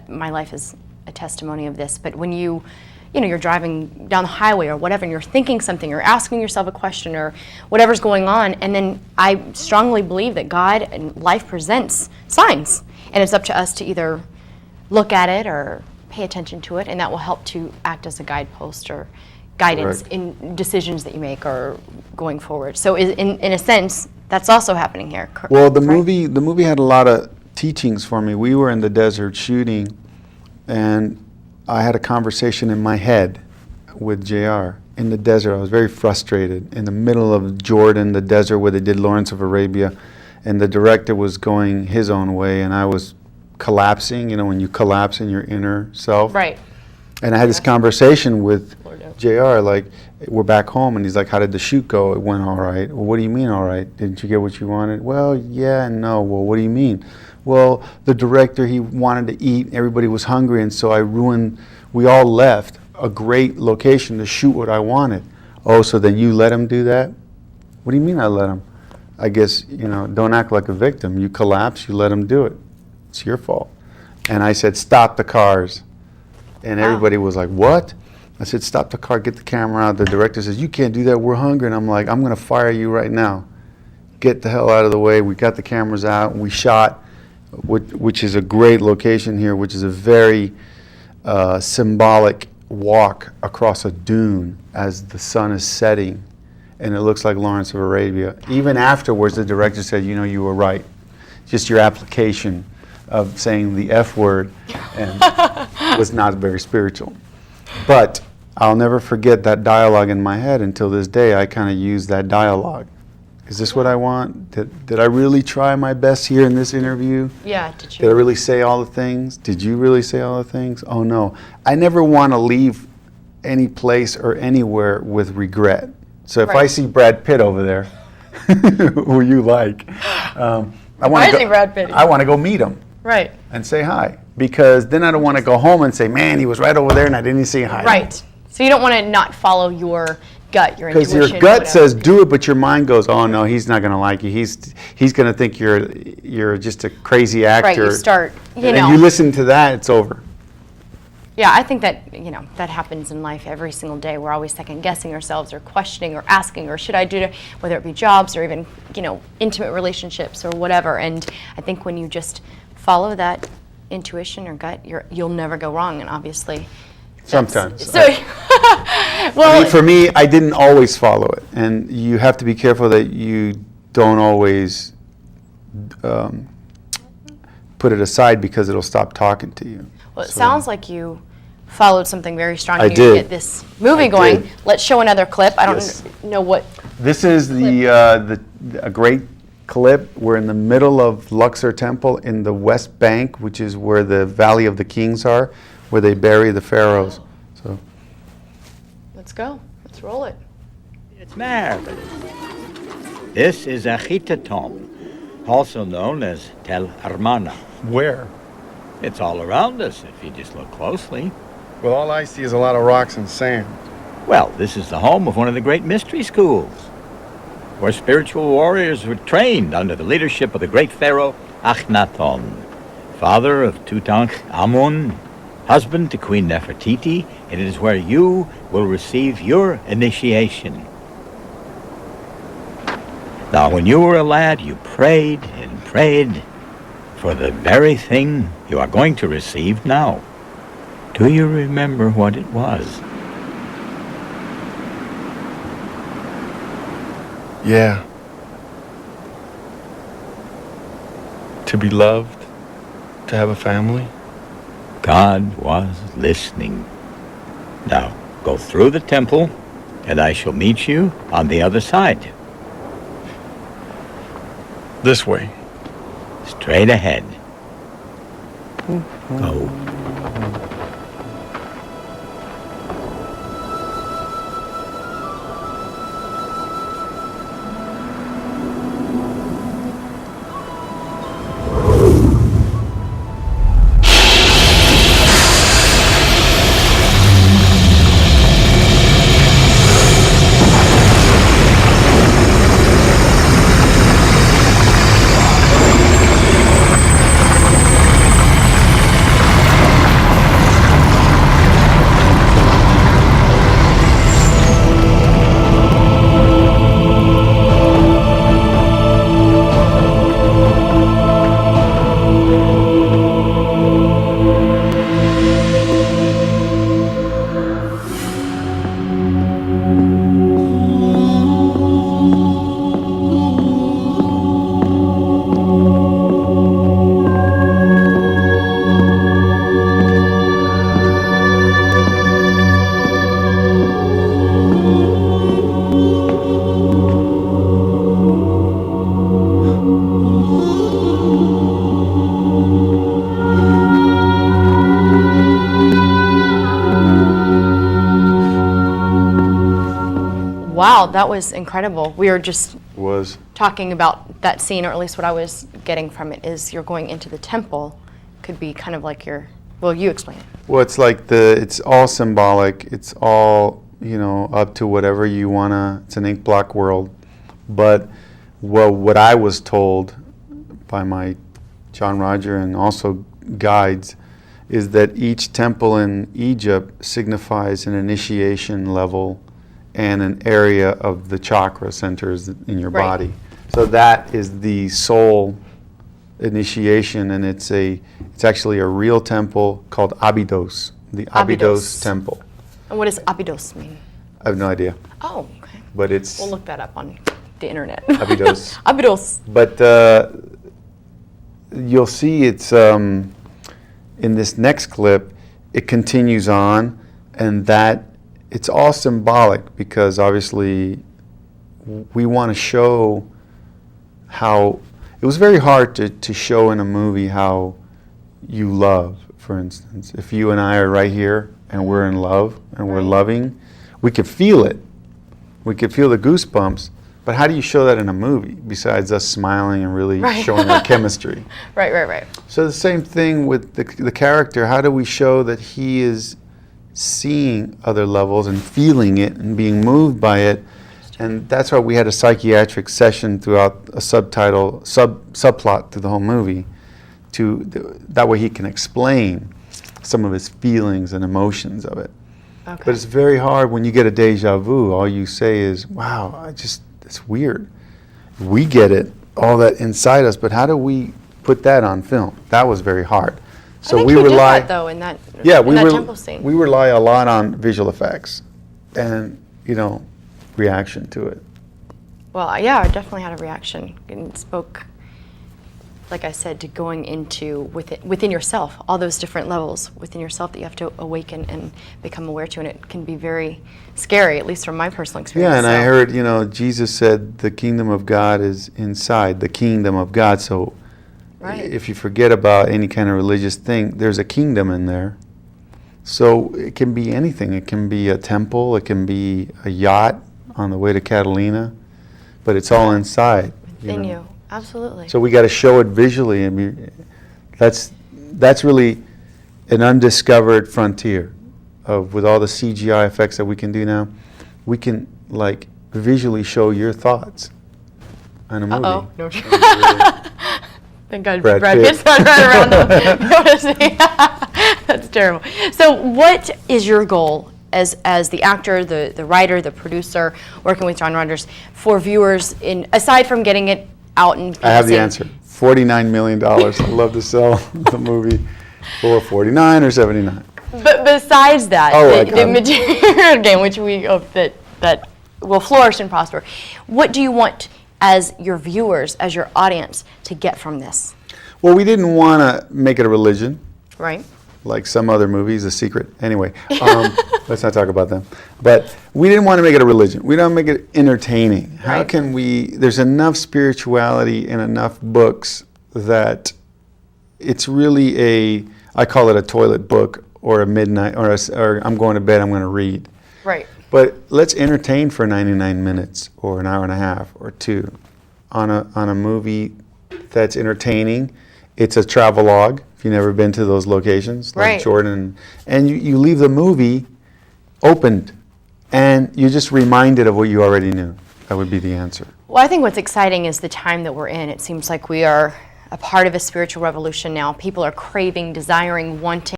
my life is a testimony of this, but when you're driving down the highway or whatever, and you're thinking something, or asking yourself a question, or whatever's going on, and then I strongly believe that God and life presents signs, and it's up to us to either look at it or pay attention to it, and that will help to act as a guidepost or guidance in decisions that you make or going forward. So in a sense, that's also happening here. Well, the movie had a lot of teachings for me. We were in the desert shooting, and I had a conversation in my head with JR in the desert. I was very frustrated in the middle of Jordan, the desert where they did Lawrence of Arabia, and the director was going his own way, and I was collapsing, when you collapse in your inner self. Right. And I had this conversation with JR, like, we're back home, and he's like, how did the shoot go? It went all right. Well, what do you mean all right? Didn't you get what you wanted? Well, yeah and no. Well, what do you mean? Well, the director, he wanted to eat, everybody was hungry, and so we all left a great location to shoot what I wanted. Oh, so then you let him do that? What do you mean I let him? I guess, don't act like a victim. You collapse, you let him do it. It's your fault. And I said, stop the cars. And everybody was like, what? I said, stop the car, get the camera out. The director says, you can't do that, we're hungry. And I'm like, I'm going to fire you right now. Get the hell out of the way. We got the cameras out, and we shot, which is a great location here, which is a very symbolic walk across a dune as the sun is setting. And it looks like Lawrence of Arabia. Even afterwards, the director said, you were right. Just your application of saying the F word and was not very spiritual. But I'll never forget that dialogue in my head until this day. I kind of use that dialogue. Is this what I want? Did I really try my best here in this interview? Yeah, did you? Did I really say all the things? Did you really say all the things? Oh no. I never want to leave any place or anywhere with regret. So if I see Brad Pitt over there, who you like, I want to go meet him. Right. And say hi. Because then I don't want to go home and say, man, he was right over there and I didn't say hi. Right. So you don't want to not follow your gut, your intuition. Because your gut says do it, but your mind goes, oh no, he's not going to like you. He's going to think you're just a crazy actor. Right, you start, and you listen to that, it's over. Yeah, I think that, that happens in life every single day. We're always second guessing ourselves or questioning or asking, or should I do it, whether it be jobs or even, intimate relationships or whatever. And I think when you just follow that intuition or gut, you'll never go wrong. And obviously, sometimes. So, well, for me, I didn't always follow it, and you have to be careful that you don't always put it aside because it'll stop talking to you. Well, it sounds like you followed something very strong I to did. get this movie going. Did. Let's show another clip. I don't know what. This is a great clip. We're in the middle of Luxor Temple in the West Bank, which is where the Valley of the Kings are, where they bury the pharaohs. So, let's go. Let's roll it. It's marvelous. This is Achita tomb, also known as Tel Armana. Where? It's all around us if you just look closely. Well, all I see is a lot of rocks and sand. Well, this is the home of one of the great mystery schools, where spiritual warriors were trained under the leadership of the great pharaoh Akhenaton, father of Tutankhamun, husband to Queen Nefertiti, and it is where you will receive your initiation. Now, when you were a lad, you prayed and prayed for the very thing you are going to receive now. Do you remember what it was? Yeah. To be loved, to have a family. God was listening. Now, go through the temple, and I shall meet you on the other side. This way. Straight ahead. Go. Wow, that was incredible. We were just Was talking about that scene, or at least what I was getting from it is you're going into the temple. Could be kind of like your, well, you explain it. well, it's like it's all symbolic. It's all, up to whatever you wanna. It's an ink block world, but what I was told by my John Roger and also guides is that each temple in Egypt signifies an initiation level and an area of the chakra centers in your Right. body. So that is the soul initiation, and it's actually a real temple called Abydos, the Abydos Abydos. Temple. And what does Abydos mean? I have no idea, Oh, okay. but it's We'll look that up on the internet. Abydos. Abydos. But you'll see it's in this next clip, it continues on, and that it's all symbolic because obviously we want to show how it was very hard to show in a movie how you love. For instance, if you and I are right here and we're in love and we're Right. loving, we could feel it. We could feel the goosebumps. But how do you show that in a movie besides us smiling and really Right. showing our chemistry? Right. So the same thing with the character. How do we show that he is seeing other levels and feeling it and being moved by it? And that's why we had a psychiatric session throughout a subplot through the whole movie. That way he can explain some of his feelings and emotions of it. Okay. But it's very hard when you get a deja vu. All you say is, wow, it's weird. We get it, all that inside us, but how do we put that on film? That was very hard. I think we you rely, did that, though, in that, yeah, in that temple scene. we rely a lot on visual effects and, reaction to it. Well, yeah, I definitely had a reaction and spoke, like I said, to going into within yourself, all those different levels within yourself that you have to awaken and become aware to, and it can be very scary, at least from my personal experience. Yeah, and I so- heard, Jesus said the kingdom of God is inside, the kingdom of God. So Right. if you forget about any kind of religious thing, there's a kingdom in there. So it can be anything. It can be a temple, it can be a yacht on the way to Catalina, but it's all inside. Within you, absolutely. So we got to show it visually. I mean, that's really an undiscovered frontier with all the CGI effects that we can do now. We can visually show your thoughts in a movie. Uh-oh. No. Thank God Brad Brad Pitt. Pitt's not right around the That's terrible. So what is your goal as the actor, the writer, the producer, working with John Rogers, for viewers, aside from getting it out and I have the seeing- answer. $49 million. I'd love to sell the movie for 49 or 79. But besides that, Oh, the material game, which we hope that will flourish and prosper, what do you want as your viewers, as your audience, to get from this? Well, we didn't want to make it a religion Right? like some other movies, The Secret. Anyway, let's not talk about them. But we didn't want to make it a religion. We don't make it entertaining. How Right. can we? There's enough spirituality in enough books that it's really I call it a toilet book or a midnight, or I'm going to bed, I'm going to read. Right. But let's entertain for 99 minutes or an hour and a half or two on a movie that's entertaining. It's a travelogue, if you've never been to those locations, like Right. Jordan. And you leave the movie opened, and you're just reminded of what you already knew. That would be the answer. Well, I think what's exciting is the time that we're in. It seems like we are a part of a spiritual revolution now. People are craving, desiring, wanting